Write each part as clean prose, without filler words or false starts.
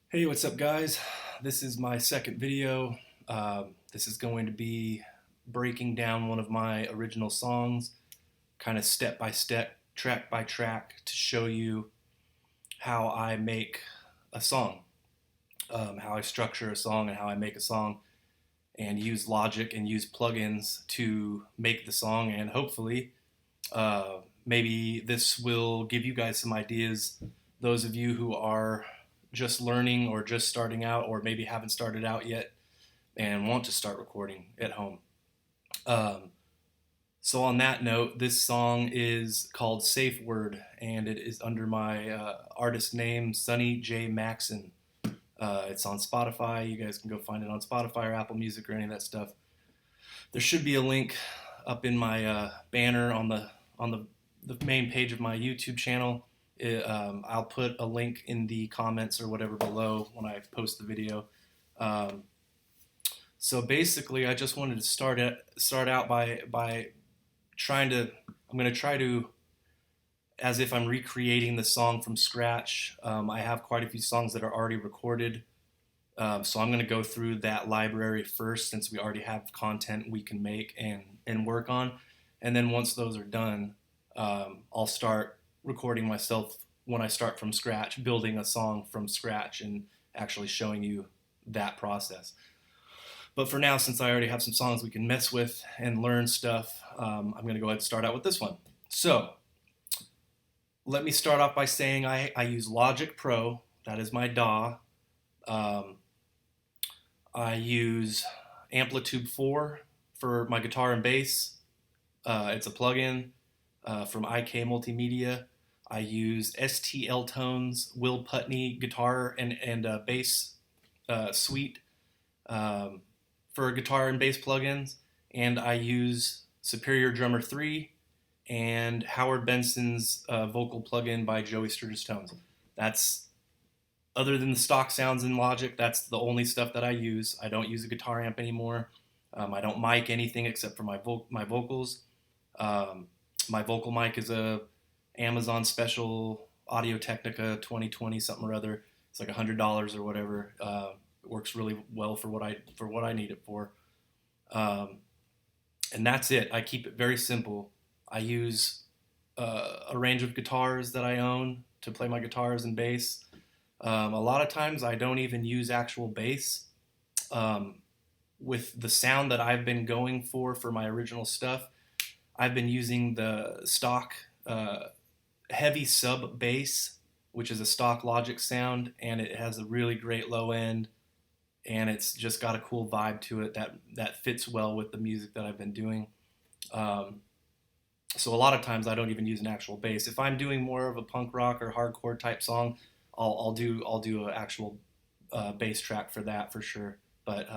Hey, what's up, guys? This is my second video. This is going to be breaking down one of my original songs, kind of step by step, track by track, to show you how I make a song, how I structure a song, and how I make a song, and use Logic and use plugins to make the song. And hopefully, maybe this will give you guys some ideas, those of you who are just learning or just starting out or maybe haven't started out yet and want to start recording at home. Um, so on that note, this song is called Safe Word, and it is under my artist name, Sonny J. Maxon. It's on Spotify. You guys can go find it on Spotify or Apple Music or any of that stuff. There should be a link up in my banner on the main page of my YouTube channel. I'll put a link in the comments or whatever below when I post the video. Um, so basically, I just wanted to start out by trying to. I'm going to try to, as if I'm recreating the song from scratch. I have quite a few songs that are already recorded, so I'm going to go through that library first, since we already have content we can make and work on. And then once those are done, I'll start recording myself when I start from scratch, building a song from scratch, and actually showing you that process. But for now, since I already have some songs we can mess with and learn stuff, I'm going to go ahead and start out with this one. So let me start off by saying I use Logic Pro. That is my DAW. I use Amplitude 4 for my guitar and bass. It's a plugin from IK Multimedia. I use STL Tones, Will Putney guitar and bass suite for guitar and bass plugins. And I use Superior Drummer 3 and Howard Benson's vocal plugin by Joey Sturgis Tones. That's, other than the stock sounds in Logic, that's the only stuff that I use. I don't use a guitar amp anymore. I don't mic anything except for my vocals. My vocal mic is a Amazon special Audio Technica 2020 something or other. It's like $100 or whatever. It works really well for what I need it for. And that's it. I keep it very simple. I use a range of guitars that I own to play my guitars and bass. A lot of times I don't even use actual bass. With the sound that I've been going for my original stuff, I've been using the stock heavy sub bass, which is a stock Logic sound, and it has a really great low end, and it's just got a cool vibe to it that fits well with the music that I've been doing. So a lot of times I don't even use an actual bass. If I'm doing more of a punk rock or hardcore type song, I'll do an actual bass track for that for sure. But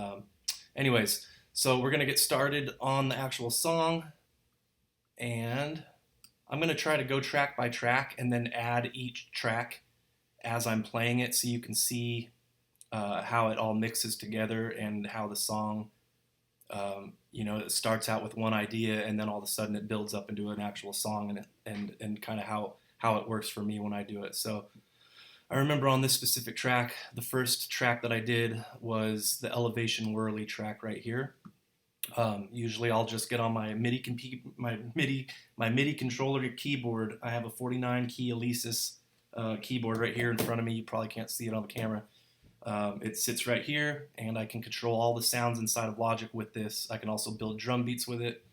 anyways, so we're gonna get started on the actual song, and I'm gonna try to go track by track and then add each track as I'm playing it, so you can see how it all mixes together and how the song, it starts out with one idea and then all of a sudden it builds up into an actual song, and kind of how it works for me when I do it. So I remember on this specific track, the first track that I did was the Elevation Whirly track right here. Usually I'll just get on my MIDI controller keyboard. I have a 49 key Alesis keyboard right here in front of me. You probably can't see it on the camera. It sits right here, and I can control all the sounds inside of Logic with this. I can also build drum beats with it,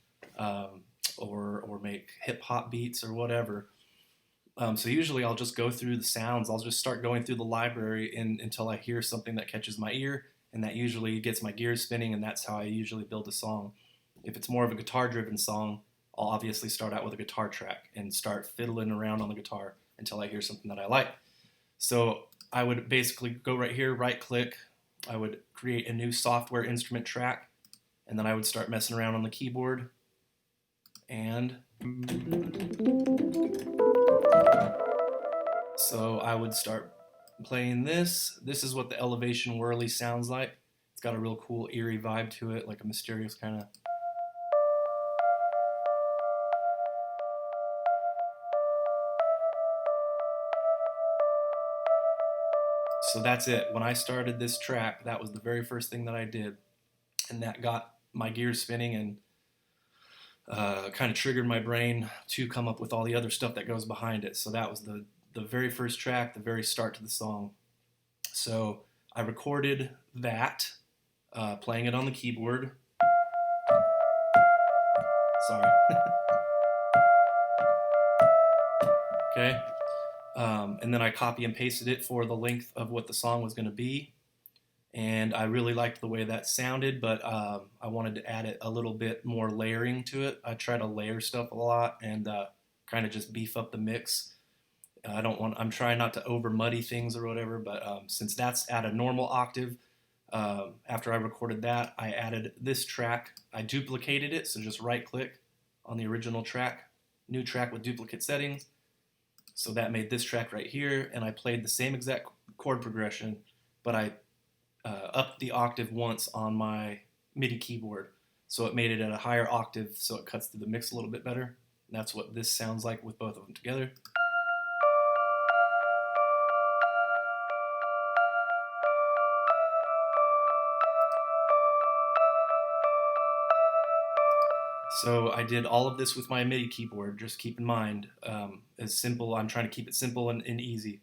or make hip hop beats or whatever. So usually I'll just go through the sounds. I'll just start going through the library until I hear something that catches my ear, and that usually gets my gears spinning, and that's how I usually build a song. If it's more of a guitar-driven song, I'll obviously start out with a guitar track and start fiddling around on the guitar until I hear something that I like. So I would basically go right here, right-click. I would create a new software instrument track, and then I would start messing around on the keyboard, and so I would start playing this. This is what the Elevation Whirly sounds like. It's got a real cool eerie vibe to it, like a mysterious kind of. So that's it. When I started this track, that was the very first thing that I did, and that got my gears spinning and kind of triggered my brain to come up with all the other stuff that goes behind it. So that was the very first track, the very start to the song. So I recorded that, playing it on the keyboard. Sorry. Okay. And then I copy and pasted it for the length of what the song was going to be. And I really liked the way that sounded, but I wanted to add a little bit more layering to it. I try to layer stuff a lot and kind of just beef up the mix. I'm trying not to over muddy things or whatever, but since that's at a normal octave, after I recorded that, I added this track. I duplicated it, so just right click on the original track, new track with duplicate settings. So that made this track right here, and I played the same exact chord progression, but I upped the octave once on my MIDI keyboard. So it made it at a higher octave, so it cuts through the mix a little bit better. And that's what this sounds like with both of them together. So I did all of this with my MIDI keyboard. Just keep in mind, as simple. I'm trying to keep it simple and easy.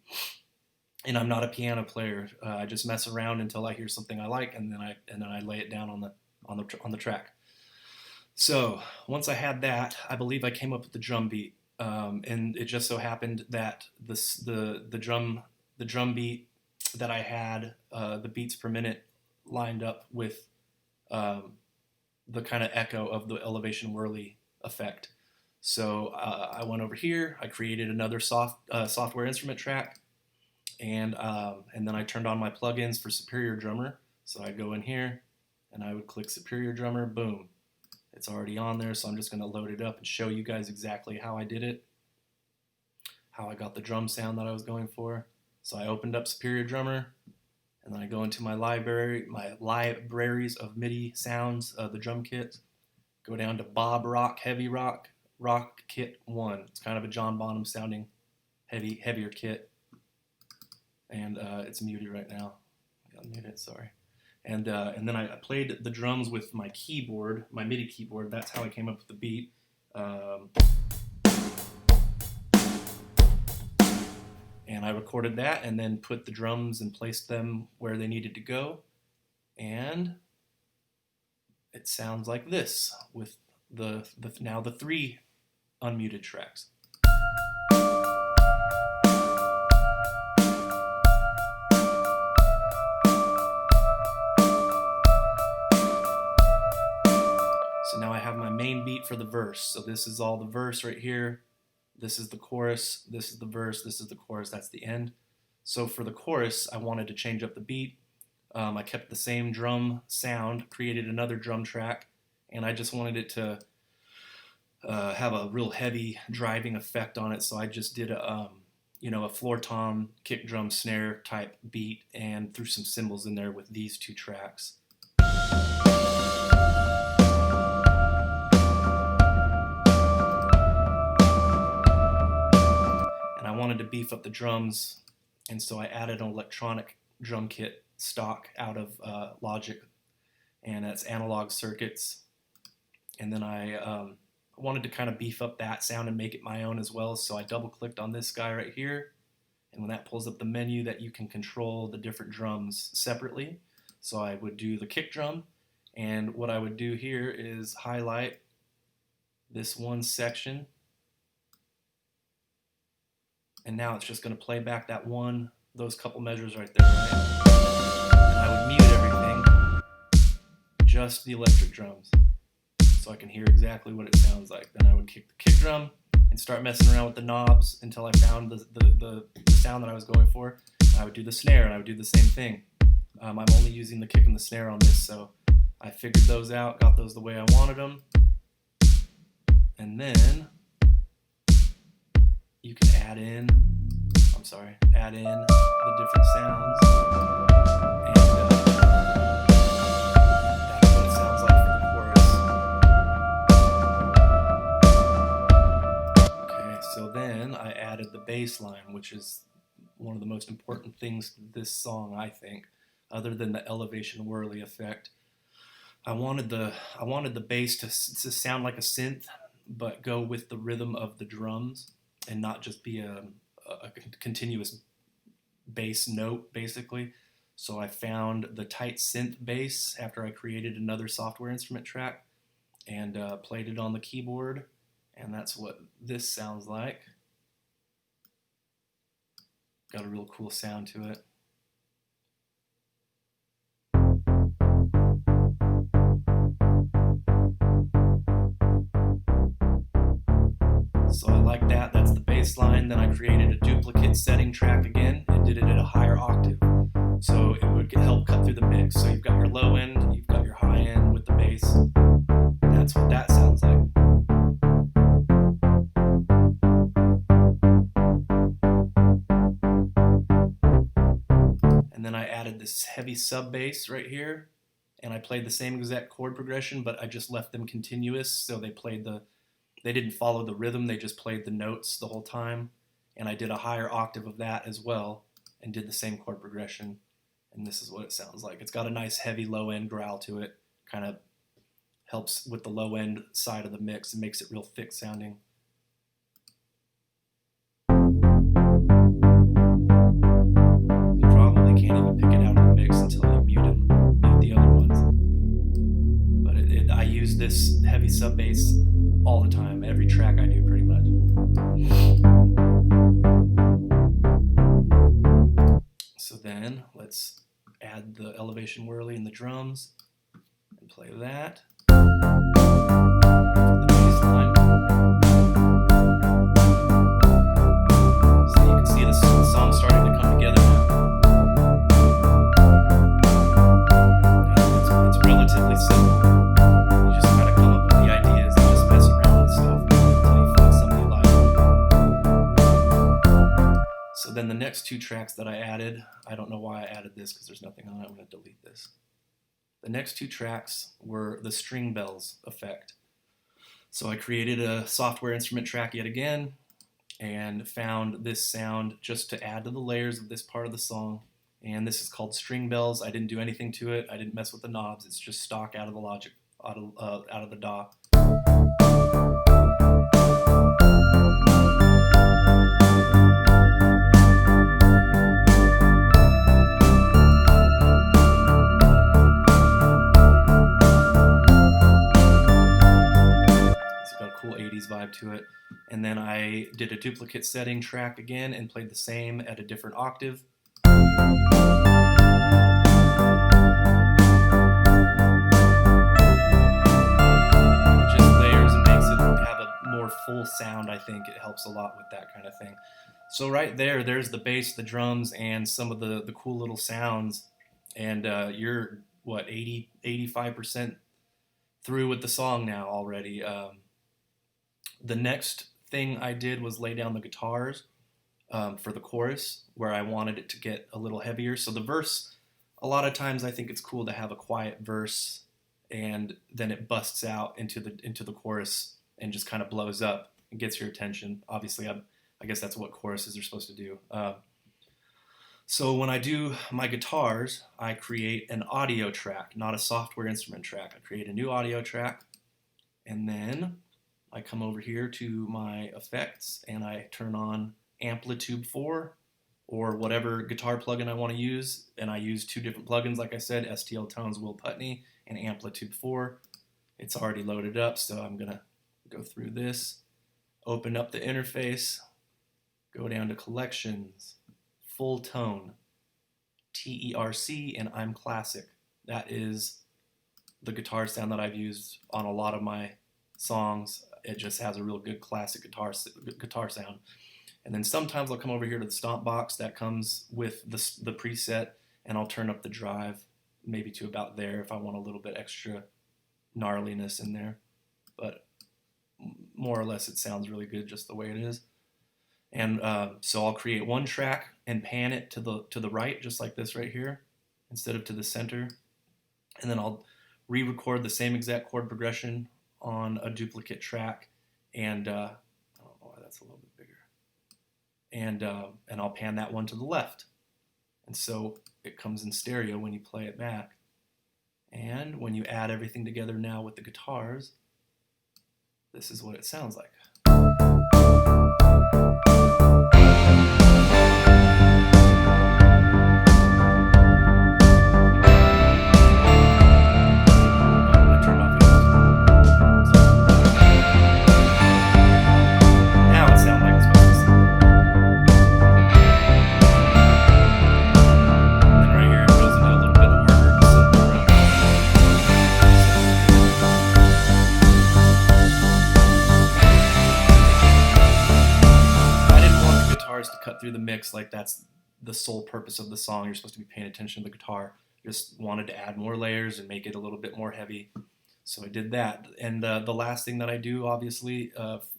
And I'm not a piano player. I just mess around until I hear something I like, and then I lay it down on the track. So once I had that, I believe I came up with the drum beat, and it just so happened that the drum beat that I had, the beats per minute lined up with the kind of echo of the elevation whirly effect. So I went over here, I created another software instrument track, and then I turned on my plugins for Superior Drummer. So I'd go in here and I would click Superior Drummer, boom. It's already on there, so I'm just going to load it up and show you guys exactly how I did it, how I got the drum sound that I was going for. So I opened up Superior Drummer, and then I go into my libraries of MIDI sounds, the drum kit. Go down to Bob Rock, Heavy Rock, Rock Kit 1. It's kind of a John Bonham sounding heavier kit. And it's muted right now. I gotta mute it, sorry. And then I played the drums with my keyboard, my MIDI keyboard. That's how I came up with the beat. And I recorded that and then put the drums and placed them where they needed to go. And it sounds like this with now the 3 unmuted tracks. So now I have my main beat for the verse. So this is all the verse right here. This is the chorus, this is the verse, this is the chorus, that's the end. So for the chorus, I wanted to change up the beat. I kept the same drum sound, created another drum track, and I just wanted it to have a real heavy driving effect on it. So I just did a floor tom, kick drum, snare type beat and threw some cymbals in there with these 2 tracks. I wanted to beef up the drums, and so I added an electronic drum kit stock out of Logic, and that's analog circuits. And then I wanted to kind of beef up that sound and make it my own as well, so I double clicked on this guy right here, and when that pulls up the menu that you can control the different drums separately. So I would do the kick drum, and what I would do here is highlight this one section. And now it's just going to play back those couple measures right there, right? And I would mute everything, just the electric drums, so I can hear exactly what it sounds like. Then I would kick the kick drum and start messing around with the knobs until I found the sound that I was going for. And I would do the snare, and I would do the same thing. I'm only using the kick and the snare on this, so I figured those out, got those the way I wanted them. And then you can add in the different sounds, and that's what it sounds like for the chorus. Okay, so then I added the bass line, which one of the most important things to this song, I think, other than the elevation whirly effect. I wanted the bass to sound like a synth, but go with the rhythm of the drums and not just be a continuous bass note, basically. So I found the tight synth bass after I created another software instrument track and played it on the keyboard, and that's what this sounds like. Got a real cool sound to it. So I like that. That's the bass line. Then I created a duplicate setting track again and did it at a higher octave, so it would help cut through the mix. So you've got your low end, you've got your high end with the bass. That's what that sounds like. And then I added this heavy sub bass right here, and I played the same exact chord progression, but I just left them continuous, so they didn't follow the rhythm, they just played the notes the whole time. And I did a higher octave of that as well and did the same chord progression. And this is what it sounds like. It's got a nice heavy low end growl to it, kind of helps with the low end side of the mix and makes it real thick sounding. You probably can't even pick it out of the mix until you mute the other ones. But I use this heavy sub bass all the time, every track I do pretty much. So then let's add the elevation whirly and the drums and play that. The bass line. So you can see the song starting to come together now. It's relatively simple. You just gotta come up with the ideas and just mess around with stuff until you find something you like. So then the next two tracks that I added, I don't know why I added this because there's nothing on it. I'm going to delete this. The next two tracks were the string bells effect. So I created a software instrument track yet again and found this sound just to add to the layers of this part of the song. And this is called String Bells. I didn't do anything to it. I didn't mess with the knobs. It's just stock out of the Logic, out of the DAW. Vibe to it. And then I did a duplicate setting track again and played the same at a different octave. It just layers and makes it have a more full sound. I think it helps a lot with that kind of thing. So right there's the bass, the drums, and some of the cool little sounds. And you're what, 85% through with the song now already. The next thing I did was lay down the guitars for the chorus, where I wanted it to get a little heavier. So the verse, a lot of times I think it's cool to have a quiet verse, and then it busts out into the chorus and just kind of blows up and gets your attention. Obviously, I guess that's what choruses are supposed to do. So when I do my guitars, I create an audio track, not a software instrument track. I create a new audio track, and then I come over here to my effects and I turn on Amplitude 4 or whatever guitar plugin I want to use. And I use two different plugins, like I said, STL Tones Will Putney and Amplitude 4. It's already loaded up, so I'm going to go through this, open up the interface, go down to Collections, Full Tone, TERC, and I'm Classic. That is the guitar sound that I've used on a lot of my songs. It just has a real good classic guitar sound. And then sometimes I'll come over here to the stomp box that comes with the preset, and I'll turn up the drive maybe to about there if I want a little bit extra gnarliness in there. But more or less it sounds really good just the way it is. And so I'll create one track and pan it to the right, just like this right here, instead of to the center. And then I'll re-record the same exact chord progression on a duplicate track, and I don't know why that's a little bit bigger. and I'll pan that one to the left. And so it comes in stereo when you play it back. And when you add everything together now with the guitars, this is what it sounds like. To cut through the mix, like that's the sole purpose of the song. You're supposed to be paying attention to the guitar. Just wanted to add more layers and make it a little bit more heavy, so I did that. And the last thing that I do, obviously,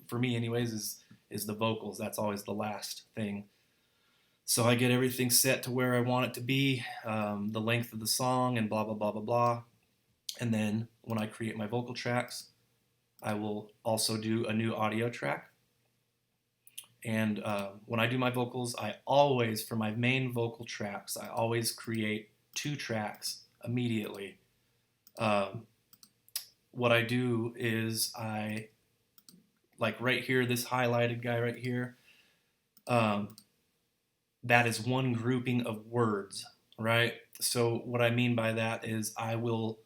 for me anyways, is the vocals. That's always the last thing. So I get everything set to where I want it to be, the length of the song, and blah blah blah blah blah. And then when I create my vocal tracks, I will also do a new audio track. And when I do my vocals, I always, for my main vocal tracks, I always create 2 tracks immediately. What I do is like right here, this highlighted guy right here, that is one grouping of words, right? So what I mean by that is I will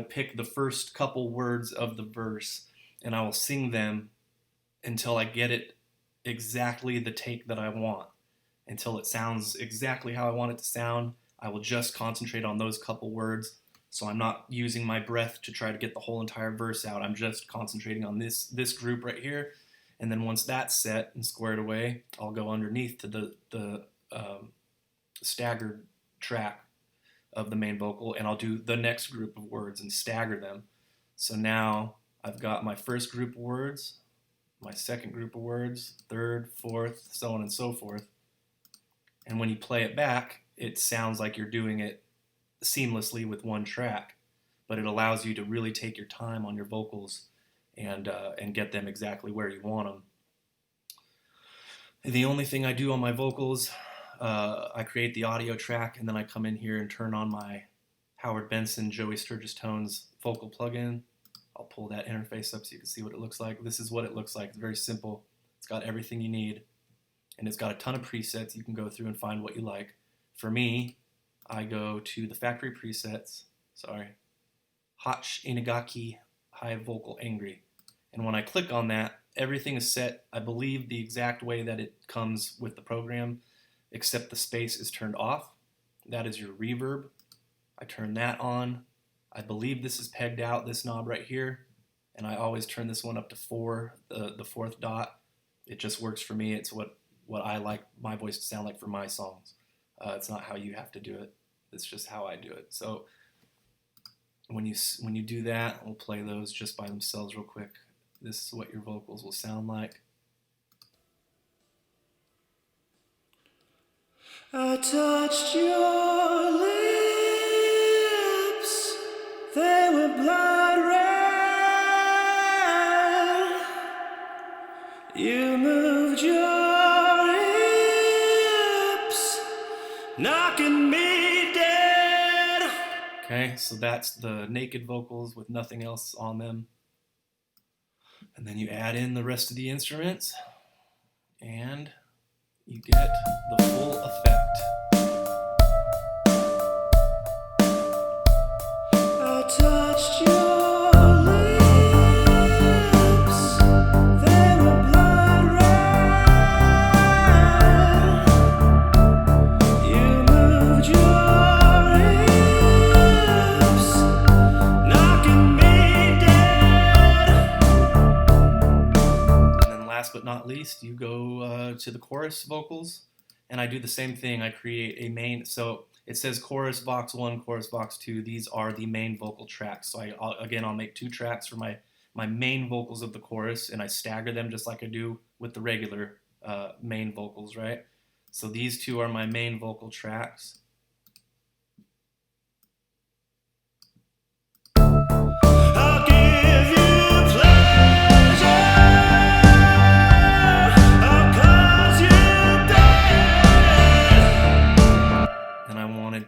pick the first couple words of the verse, and I will sing them until I get it exactly the take that I want, until it sounds exactly how I want it to sound. I will just concentrate on those couple words, so I'm not using my breath to try to get the whole entire verse out. I'm just concentrating on this group right here, and then once that's set and squared away, I'll go underneath to the staggered track of the main vocal, and I'll do the next group of words and stagger them. So now I've got my first group of words, my second group of words, third, fourth, so on and so forth. And when you play it back, it sounds like you're doing it seamlessly with one track, but it allows you to really take your time on your vocals and get them exactly where you want them. And the only thing I do on my vocals, I create the audio track, and then I come in here and turn on my Howard Benson, Joey Sturgis Tones vocal plugin. I'll pull that interface up so you can see what it looks like. This is what it looks like. It's very simple. It's got everything you need, and it's got a ton of presets. You can go through and find what you like. For me, I go to the factory presets, Hot Inagaki High Vocal Angry. And when I click on that, everything is set, I believe, the exact way that it comes with the program, except the space is turned off. That is your reverb. I turn that on. I believe this is pegged out, this knob right here, and I always turn this one up to 4, the 4th dot. It just works for me. It's what I like my voice to sound like for my songs. It's not how you have to do it. It's just how I do it. So when you do that, we'll play those just by themselves real quick. This is what your vocals will sound like. I touched your lips, they were blood red. You moved your hips, knocking me dead. Okay, so that's the naked vocals with nothing else on them. And then you add in the rest of the instruments, and you get the full effect. I touched your lips, they were blood red. You moved your hips, knocking me dead. And then last but not least, you go to the chorus vocals, and I do the same thing. I create a main, so it says chorus box 1, chorus box 2. These are the main vocal tracks. So I'll make 2 tracks for my main vocals of the chorus, and I stagger them just like I do with the regular main vocals, right? So these 2 are my main vocal tracks. I'll give you pleasure, I'll cause you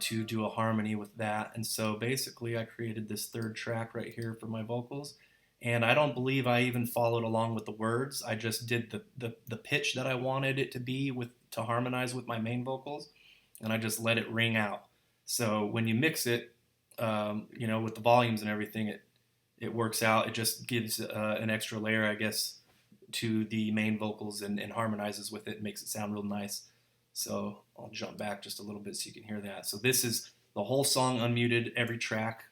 to do a harmony with that. And so basically I created this third track right here for my vocals. And I don't believe I even followed along with the words. I just did the pitch that I wanted it to be to harmonize with my main vocals, and I just let it ring out. So when you mix it, with the volumes and everything, it works out. It just gives an extra layer, I guess, to the main vocals and harmonizes with it and makes it sound real nice. So I'll jump back just a little bit so you can hear that. So this is the whole song unmuted, every track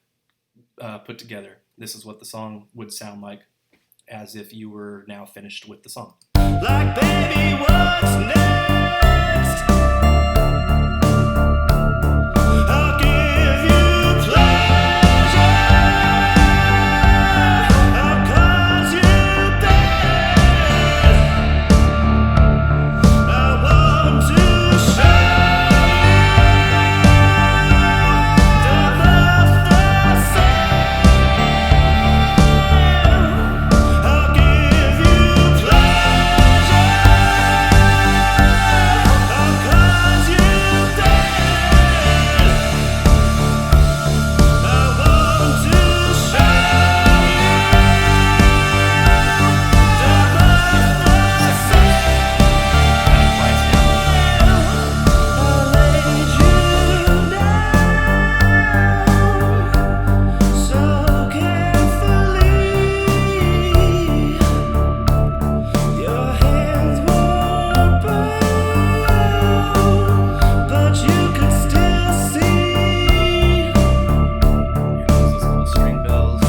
put together. This is what the song would sound like as if you were now finished with the song. Like, baby, what's next? I'll give you pleasure. I'll cause you pain. I want to show you the love the same. I'll give you pleasure. I'll cause you pain. I want to show Those little string bells.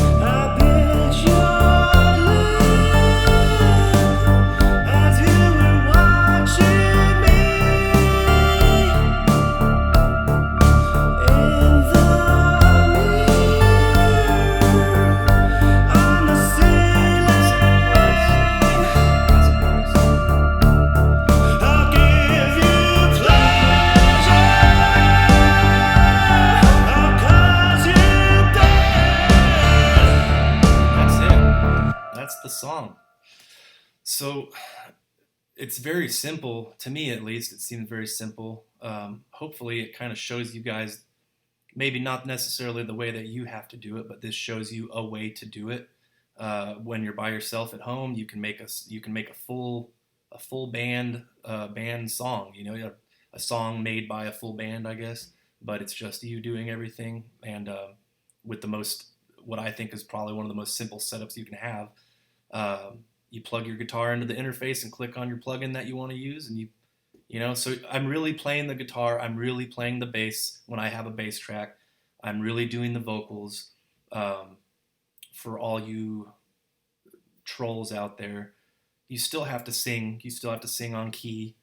That's the song. So it's very simple, to me at least. It seems very simple. Hopefully it kind of shows you guys, maybe not necessarily the way that you have to do it, but this shows you a way to do it. When you're by yourself at home, you can make a full band song. A song made by a full band, I guess. But it's just you doing everything, and with what I think is probably one of the most simple setups you can have. You plug your guitar into the interface and click on your plugin that you want to use, and so I'm really playing the guitar, I'm really playing the bass when I have a bass track, I'm really doing the vocals. For all you trolls out there, you still have to sing on key,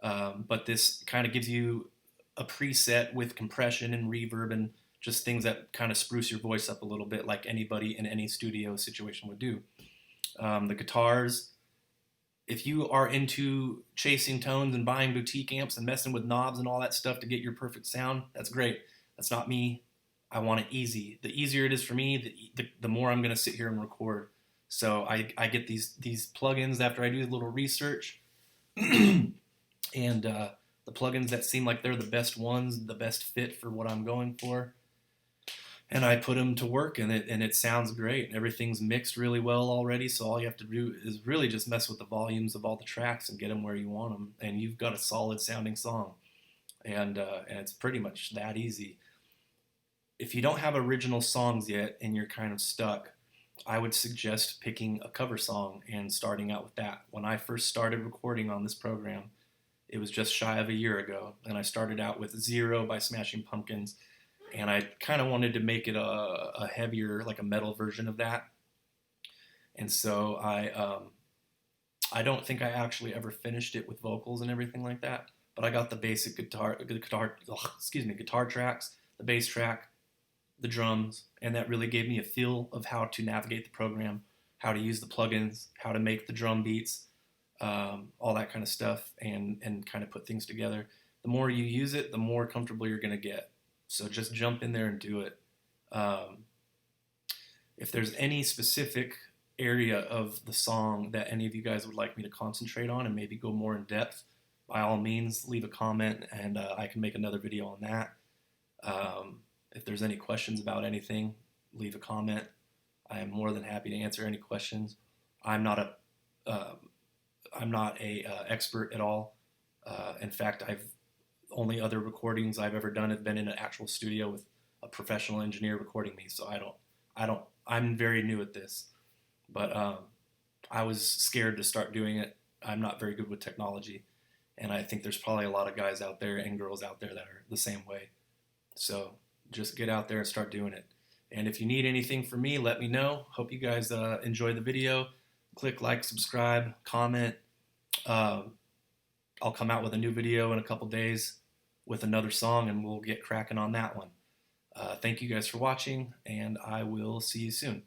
but this kind of gives you a preset with compression and reverb and just things that kind of spruce your voice up a little bit, like anybody in any studio situation would do. The guitars, if you are into chasing tones and buying boutique amps and messing with knobs and all that stuff to get your perfect sound, that's great. That's not me. I want it easy. The easier it is for me, the more I'm going to sit here and record. So I get these plugins after I do a little research, and the plugins that seem like they're the best ones, the best fit for what I'm going for, and I put them to work, and it sounds great. Everything's mixed really well already, so all you have to do is really just mess with the volumes of all the tracks and get them where you want them, and you've got a solid sounding song. And it's pretty much that easy. If you don't have original songs yet and you're kind of stuck, I would suggest picking a cover song and starting out with that. When I first started recording on this program, it was just shy of a year ago, and I started out with Zero by Smashing Pumpkins. And I kind of wanted to make it a heavier, like a metal version of that. And so I don't think I actually ever finished it with vocals and everything like that. But I got the basic guitar tracks, the bass track, the drums, and that really gave me a feel of how to navigate the program, how to use the plugins, how to make the drum beats, all that kind of stuff, and kind of put things together. The more you use it, the more comfortable you're going to get. So just jump in there and do it. If there's any specific area of the song that any of you guys would like me to concentrate on and maybe go more in depth, by all means, leave a comment, and I can make another video on that. If there's any questions about anything, leave a comment. I am more than happy to answer any questions. I'm not a expert at all. In fact, only other recordings I've ever done have been in an actual studio with a professional engineer recording me. So I'm very new at this, but I was scared to start doing it. I'm not very good with technology, and I think there's probably a lot of guys out there and girls out there that are the same way. So just get out there and start doing it. And if you need anything from me, let me know. Hope you guys enjoy the video. Click like, subscribe, comment. I'll come out with a new video in a couple days with another song, and we'll get cracking on that one. Thank you guys for watching, and I will see you soon.